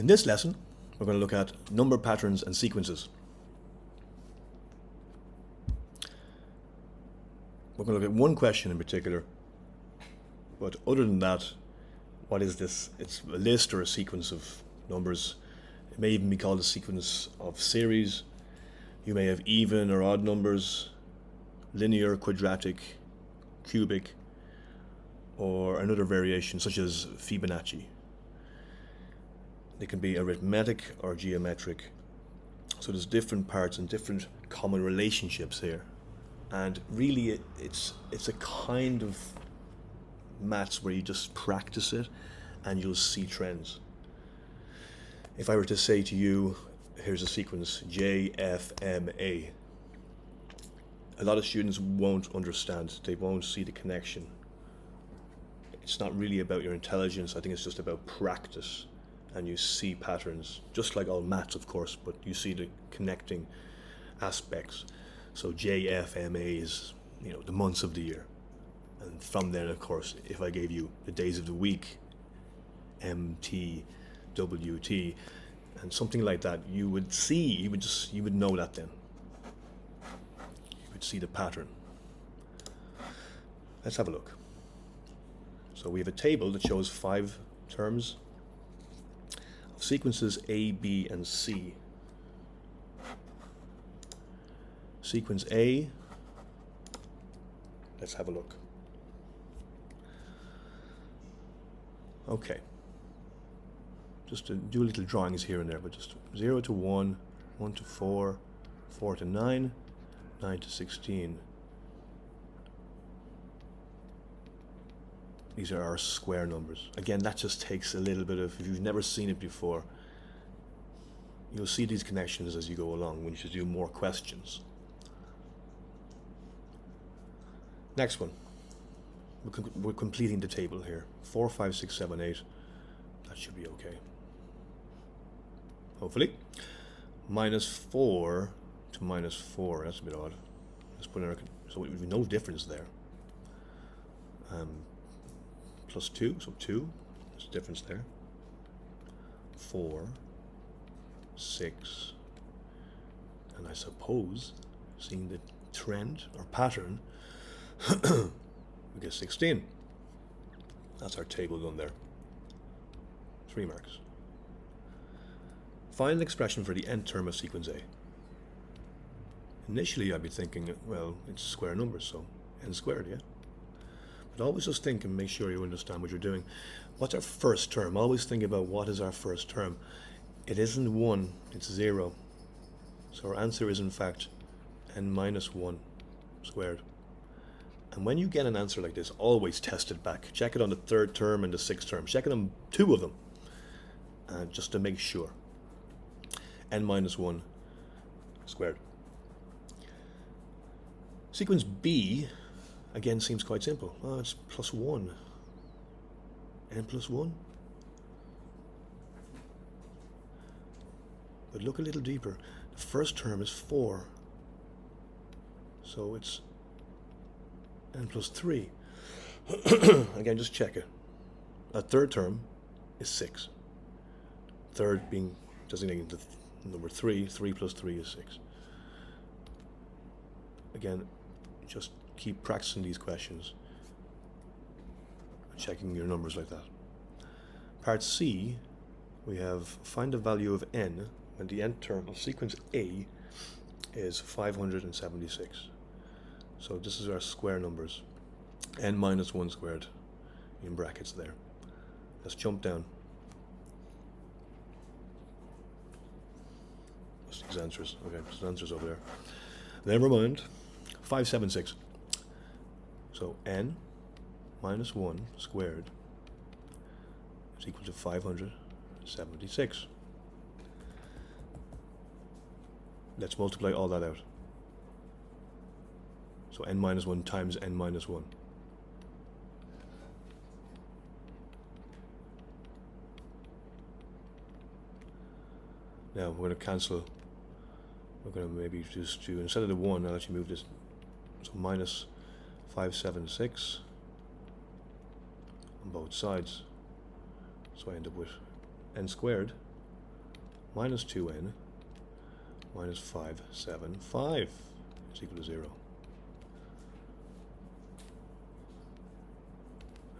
In this lesson, we're going to look at number patterns and sequences. We're going to look at one question in particular, but other than that, what is this? It's a list or a sequence of numbers. It may even be called a sequence of series. You may have even or odd numbers, linear, quadratic, cubic, or another variation such as Fibonacci. They can be arithmetic or geometric. So there's different parts and different common relationships here. And really it's a kind of maths where you just practice it and you'll see trends. If I were to say to you, here's a sequence J, F, M, A, a lot of students won't understand. They won't see the connection. It's not really about your intelligence. I think it's just about practice. And you see patterns, just like all maths, of course, but you see the connecting aspects. So J, F, M, A is, the months of the year. And from then, of course, if I gave you the days of the week, M, T, W, T, and something like that, you would know that then. You would see the pattern. Let's have a look. So we have a table that shows 5 terms of sequences A, B, and C. Sequence A, let's have a look. Okay. Just to do a little drawings here and there, but just 0 to 1, 1 to 4, 4 to 9, 9 to 16. These are our square numbers. Again, that just takes a little bit of, if you've never seen it before, you'll see these connections as you go along when you do more questions. Next one. We're completing the table here. 4, 5, 6, 7, 8. That should be okay. Hopefully. -4 to -4. That's a bit odd. Let's put in our, so we've no difference there. +2, so 2. There's a difference there. 4, 6, and I suppose, seeing the trend or pattern, we get 16. That's our table done there. 3 marks. Find an expression for the nth term of sequence A. Initially, I'd be thinking, well, it's square numbers, so n squared, yeah? But always just think and make sure you understand what you're doing. What's our first term? Always think about what is our first term. It isn't 1, it's 0. So our answer is, in fact, n minus 1 squared. And when you get an answer like this, always test it back. Check it on the 3rd term and the 6th term. Check it on 2 of them, just to make sure. N minus 1 squared. Sequence B, again, seems quite simple. Oh, it's +1. N plus 1. But look a little deeper. The first term is 4. So it's n plus 3. Again, just check it. A 3rd term is 6. 3rd being designating the number 3. 3 plus 3 is 6. Again, just keep practicing these questions, checking your numbers like that. Part C, we have find the value of n when the nth term of sequence A is 576. So this is our square numbers. N minus 1 squared in brackets there. Let's jump down. That's these answers. Okay, there's answers over there. Never mind. 576. So n minus 1 squared is equal to 576. Let's multiply all that out. So n minus 1 times n minus 1. Now we're going to cancel. We're going to maybe just do, instead of the 1, I'll actually move this. So minus 576 on both sides. So I end up with n squared minus 2n minus 575 is equal to 0.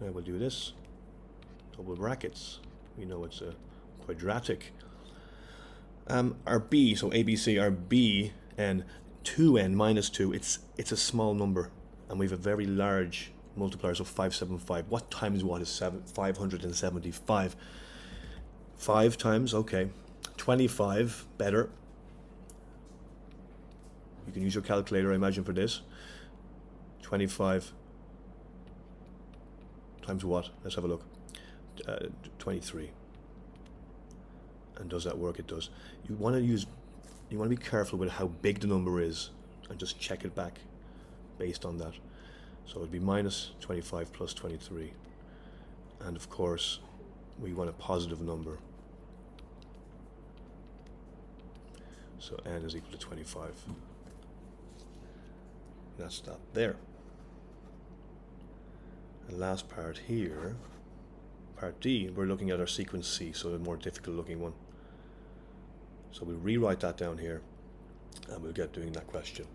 Now we'll do this, double brackets. We know it's a quadratic. Our b, so ABC, our b and 2n minus 2, it's a small number, and we have a very large multiplier, so 575. What times what is 575? 5 times, okay. 25, better. You can use your calculator, I imagine, for this. 25 times what? Let's have a look. 23. And does that work? It does. You want to be careful with how big the number is and just check it back based on that. So it'd be minus 25 plus 23. And of course, we want a positive number. So n is equal to 25. That's that there. The last part here, part D, we're looking at our sequence C, so the more difficult looking one. So we'll rewrite that down here, and we'll get doing that question.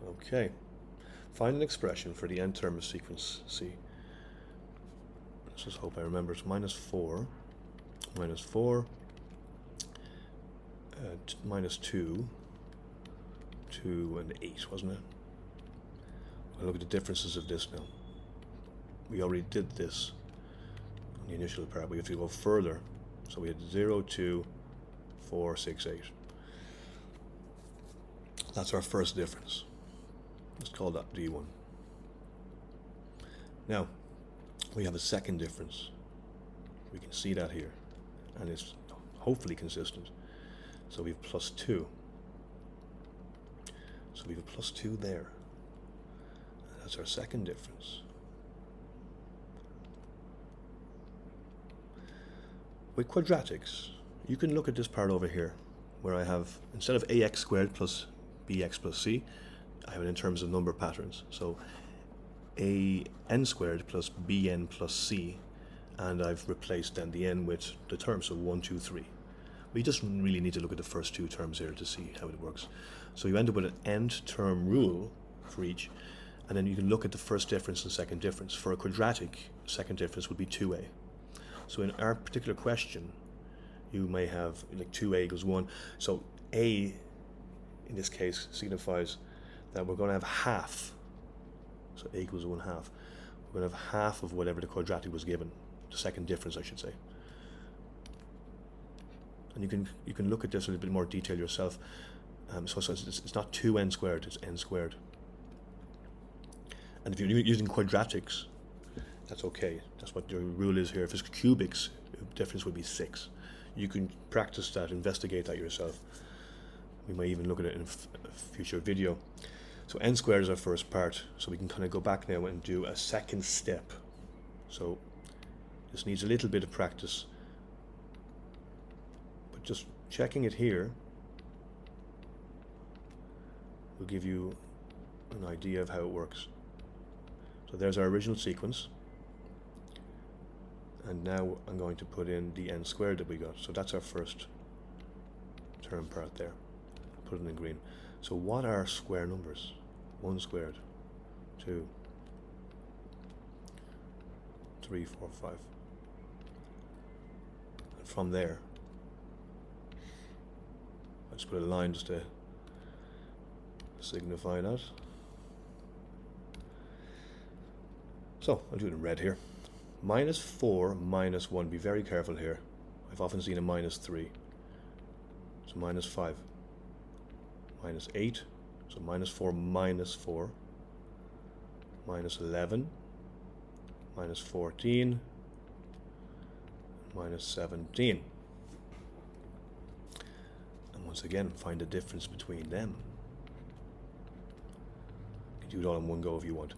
Okay, find an expression for the nth term of sequence C. Let's just hope I remember. It's minus 4, minus 4, minus 2, 2 and 8, wasn't it? We'll look at the differences of this now. We already did this on the initial part. We have to go further. So we had 0, 2, 4, 6, 8. That's our first difference. Let's call that D1. Now, we have a second difference. We can see that here, and it's hopefully consistent. So we have plus 2. So we have a plus 2 there. And that's our second difference. With quadratics, you can look at this part over here, where I have, instead of ax squared plus bx plus c, I have it in terms of number patterns. So an squared plus bn plus c, and I've replaced then the n with the terms, so 1, 2, 3. We just really need to look at the first two terms here to see how it works. So you end up with an nth term rule for each, and then you can look at the first difference and second difference. For a quadratic, second difference would be 2a. So in our particular question, you may have like 2a equals 1. So a, in this case, signifies that we're going to have half. So a equals 1/2. We're going to have half of whatever the quadratic was given. The second difference, I should say. And you can look at this in a little bit more detail yourself. So it's not 2n squared, it's n squared. And if you're using quadratics, that's okay. That's what the rule is here. If it's cubics, the difference would be 6. You can practice that, investigate that yourself. We may even look at it in a future video. So n squared is our first part, so we can kind of go back now and do a second step. So this needs a little bit of practice, but just checking it here will give you an idea of how it works. So there's our original sequence, and now I'm going to put in the n squared that we got. So that's our first term part there. Put it in green. So what are square numbers? 1 squared, 2, 3, 4, 5. And from there, I'll just put a line just to signify that. So I'll do it in red here. Minus 4 minus 1. Be very careful here. I've often seen a minus 3. So minus 5. Minus 8. So minus 4 minus 4. Minus 11. Minus 14. Minus 17. And once again, find the difference between them. You can do it all in one go if you want,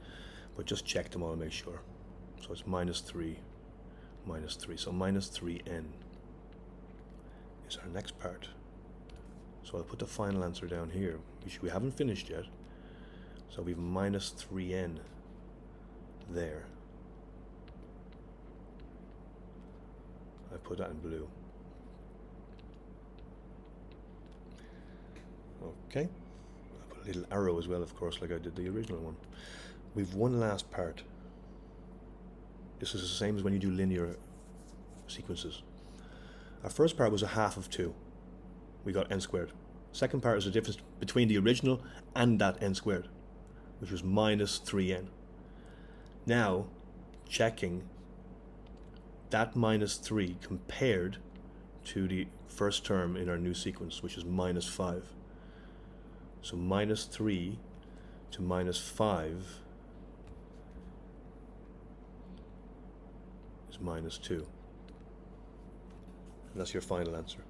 but just check them all and make sure. So it's minus 3, minus 3. So minus 3n is our next part. So I'll put the final answer down here, which we haven't finished yet. So we've minus 3n there. I put that in blue. Okay. I put a little arrow as well, of course, like I did the original one. We've one last part. This is the same as when you do linear sequences. Our first part was a half of 2. We got n squared. Second part is the difference between the original and that n squared, which was minus 3n. Now, checking that minus 3 compared to the first term in our new sequence, which is minus 5. So minus 3 to minus 5 is minus 2. And that's your final answer.